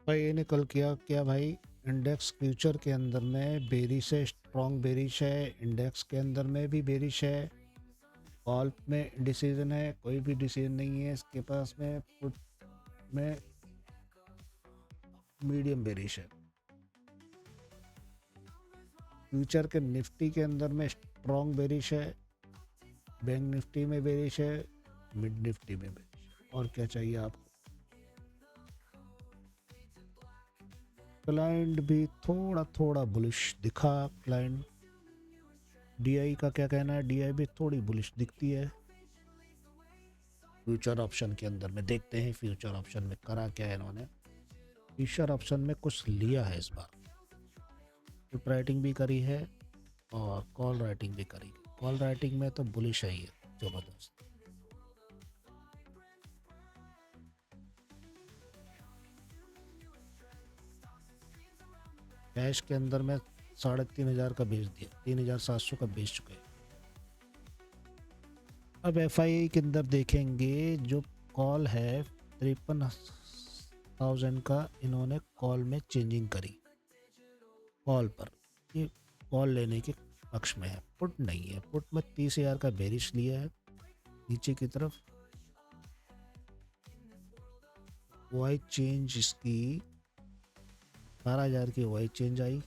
भाई ये निकल किया क्या भाई। इंडेक्स फ्यूचर के अंदर में बेरिश है, स्ट्रॉन्ग बेरिश है। इंडेक्स के अंदर में भी बेरिश है। कॉल में डिसीजन है, कोई भी डिसीजन नहीं है इसके पास में। पुट में मीडियम बेरिश है। फ्यूचर के निफ्टी के अंदर में स्ट्रॉन्ग बेरिश है। बैंक निफ्टी में बेरिश है। मिड निफ्टी में बेरिश है। और क्या चाहिए आपको। क्लाइंट भी थोड़ा थोड़ा बुलिश दिखा। क्लाइंट डीआई का क्या कहना है, डीआई भी थोड़ी बुलिश दिखती है। फ्यूचर ऑप्शन के अंदर में देखते हैं फ्यूचर ऑप्शन में करा क्या है इन्होंने। फ्यूचर ऑप्शन में कुछ लिया है इस बार। पुट राइटिंग भी करी है और कॉल राइटिंग भी करी है। कॉल राइटिंग में तो बुलिश है ही है जबरदस्त। कैश के अंदर में 3,500 का बेच दिया, 3,700 का बेच चुके हैं। अब एफआईआई के अंदर देखेंगे जो कॉल है 53,000 का इन्होंने कॉल में चेंजिंग करी। कॉल पर ये कॉल लेने के पक्ष में है, पुट नहीं है। पुट में 30,000 का बेरिश लिया है नीचे की तरफ। वाई चेंज इसकी 12,000 की वाई चेंज आई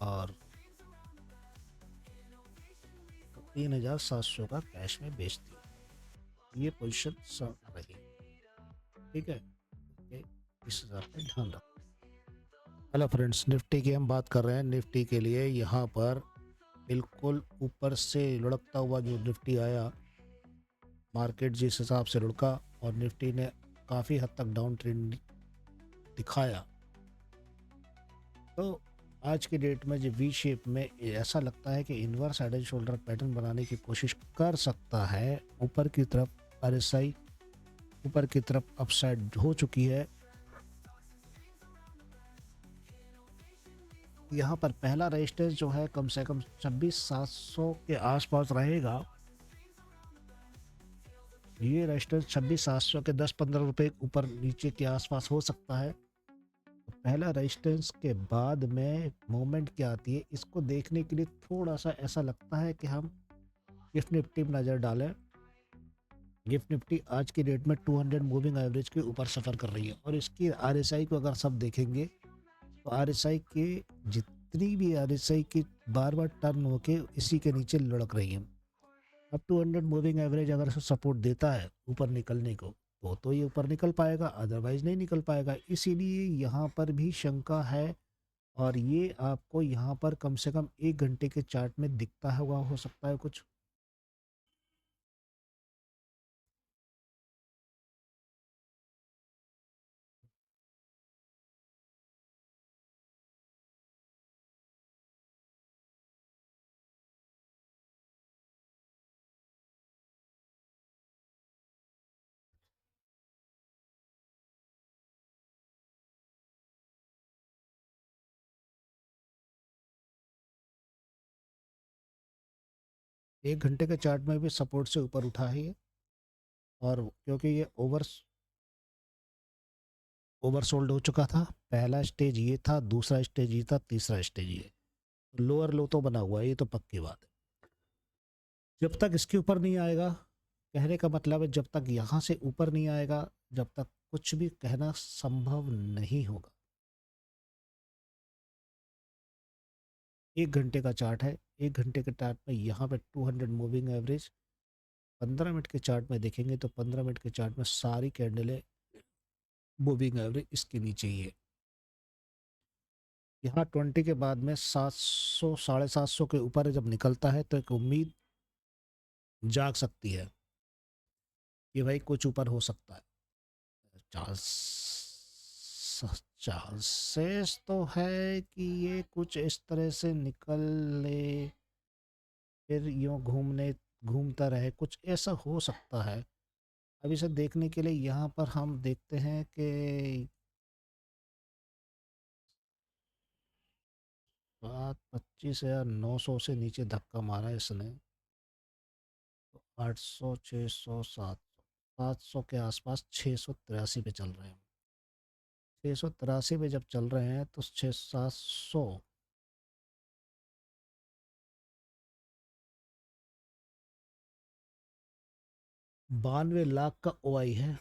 और 3,700 का कैश में बेच दिया। ये पोजीशन सब रही। ठीक है, ये इस हिसाब से ध्यान रखो। हेलो फ्रेंड्स, निफ्टी की हम बात कर रहे हैं। निफ्टी के लिए यहाँ पर बिल्कुल ऊपर से लुढ़कता हुआ जो निफ्टी आया, मार्केट जिस हिसाब से लुढ़का और निफ्टी ने काफ़ी हद तक डाउन ट्रेंड दिखाया, तो आज की डेट में जो वी शेप में ऐसा लगता है कि inverse head and shoulder pattern बनाने की कोशिश कर सकता है। ऊपर की तरफ आरएसआई ऊपर की तरफ अपसाइड हो चुकी है। यहाँ पर पहला रेजिस्टेंस जो है कम से कम 26,700 के आसपास रहेगा। ये रेजिस्टेंस 26,700 के 10-15 रुपए ऊपर नीचे के आसपास हो सकता है। तो पहला रेजिस्टेंस के बाद में मूवमेंट क्या आती है इसको देखने के लिए थोड़ा सा ऐसा लगता है कि हम गिफ्ट निफ्टी में नज़र डालें। गिफ्ट निफ्टी आज की डेट में 200 मूविंग एवरेज के ऊपर सफ़र कर रही है और इसकी आरएसआई को अगर सब देखेंगे तो आरएसआई के जितनी भी आरएसआई की बार बार टर्न होके इसी के नीचे लुढ़क रही है। अब 200 मूविंग एवरेज अगर सपोर्ट देता है ऊपर निकलने को तो ये ऊपर निकल पाएगा, अदरवाइज नहीं निकल पाएगा। इसीलिए यहाँ पर भी शंका है और ये आपको यहाँ पर कम से कम 1 घंटे के चार्ट में दिखता होगा, हो सकता है कुछ। 1 घंटे के चार्ट में भी सपोर्ट से ऊपर उठा है ये। और क्योंकि ये ओवरसोल्ड हो चुका था। पहला स्टेज ये था, दूसरा स्टेज ये था, तीसरा स्टेज ये। लोअर लो तो बना हुआ है, ये तो पक्की बात है। जब तक इसके ऊपर नहीं आएगा, कहने का मतलब है जब तक यहाँ से ऊपर नहीं आएगा, जब तक कुछ भी कहना संभव नहीं होगा। 1 घंटे का चार्ट है। 1 घंटे के चार्ट में यहाँ पे 200 मूविंग एवरेज। 15 मिनट के चार्ट में देखेंगे तो 15 मिनट के चार्ट में सारी कैंडलें मूविंग एवरेज इसके नीचे ही है। यहाँ 20 के बाद में 700 750 के ऊपर जब निकलता है तो एक उम्मीद जाग सकती है कि भाई कुछ ऊपर हो सकता है। चांस चांसेस तो है कि ये कुछ इस तरह से निकल ले, फिर यूं घूमता रहे, कुछ ऐसा हो सकता है। अब इसे देखने के लिए यहाँ पर हम देखते हैं कि 25,900 से नीचे धक्का मारा है इसने। तो 800, 600, 700 के आसपास 683 पे चल रहे हैं। 683 में जब चल रहे हैं तो 6 700 92 लाख का ओआई है।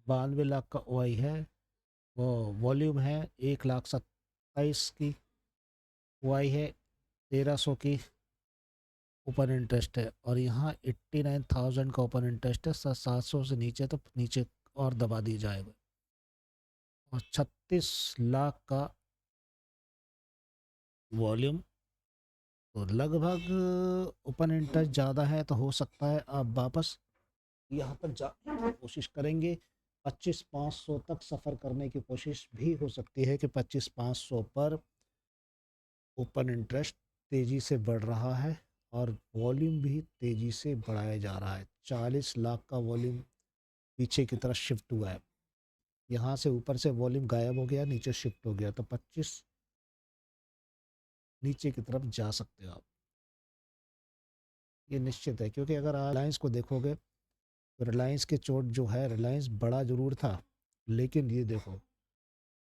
92 लाख का ओआई है। वो वॉल्यूम है 1,27,000 की। ओआई है 1,300 की। ओपन इंटरेस्ट है और यहाँ 89,000 का ओपन इंटरेस्ट है। 700 से नीचे तो नीचे और दबा दी जाएगा। और 36 लाख का वॉल्यूम। तो लगभग ओपन इंटरेस्ट ज़्यादा है तो हो सकता है आप वापस यहाँ पर जा कोशिश करेंगे। 25,500 तक सफ़र करने की कोशिश भी हो सकती है कि 25,500 पर ओपन इंटरेस्ट तेज़ी से बढ़ रहा है और वॉल्यूम भी तेज़ी से बढ़ाया जा रहा है। 40 लाख का वॉल्यूम पीछे की तरफ शिफ्ट हुआ है। यहाँ से ऊपर से वॉल्यूम गायब हो गया, नीचे शिफ्ट हो गया, तो 25 नीचे की तरफ जा सकते हो आप। ये निश्चित है क्योंकि अगर आप रिलायंस को देखोगे तो रिलायंस के चोट जो है, रिलायंस बड़ा ज़रूर था लेकिन ये देखो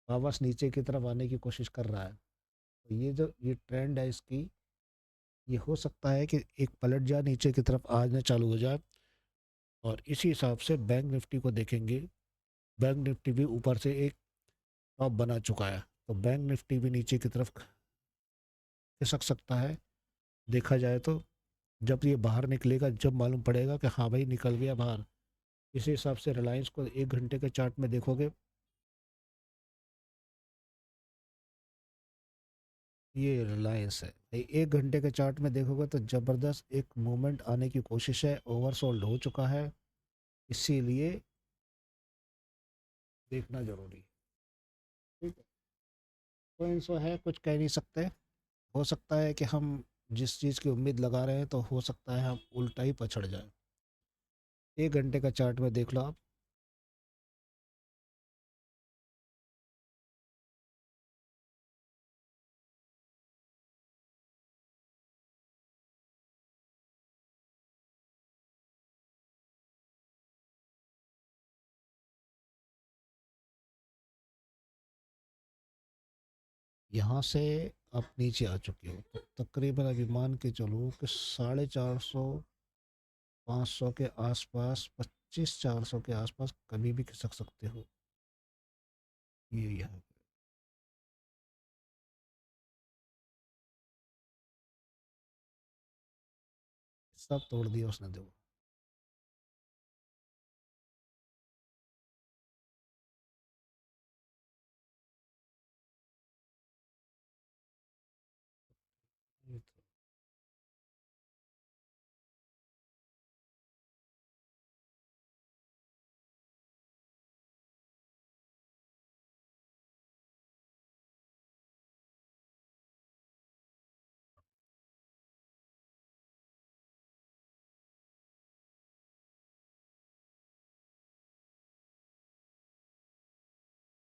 वापस नीचे की तरफ आने की कोशिश कर रहा है। तो ये जो ये ट्रेंड है इसकी, ये हो सकता है कि एक पलट जाए, नीचे की तरफ आना चालू हो जाए। और इसी हिसाब से बैंक निफ्टी को देखेंगे। बैंक निफ्टी भी ऊपर से एक टॉप बना चुका है तो बैंक निफ्टी भी नीचे की तरफ खिसक सकता है। देखा जाए तो जब ये बाहर निकलेगा, जब मालूम पड़ेगा कि हाँ भाई निकल गया बाहर। इसी हिसाब से रिलायंस को 1 घंटे के चार्ट में देखोगे, ये रिलायंस है भाई। 1 घंटे के चार्ट में देखोगे तो ज़बरदस्त एक मूवमेंट आने की कोशिश है, ओवरसोल्ड हो चुका है, इसीलिए देखना जरूरी है। ठीक है, तो इनसो है, कुछ कह नहीं सकते। हो सकता है कि हम जिस चीज़ की उम्मीद लगा रहे हैं तो हो सकता है हम उल्टा ही पछड़ जाए। 1 घंटे का चार्ट में देख लो आप। यहाँ से आप नीचे आ चुके हो तो तकरीबन अभी मान के चलो कि 450, 500 के आसपास, 25, 400 के आसपास कभी भी खिसक सकते हो। ये यहाँ सब तोड़ दिया उसने, देखो।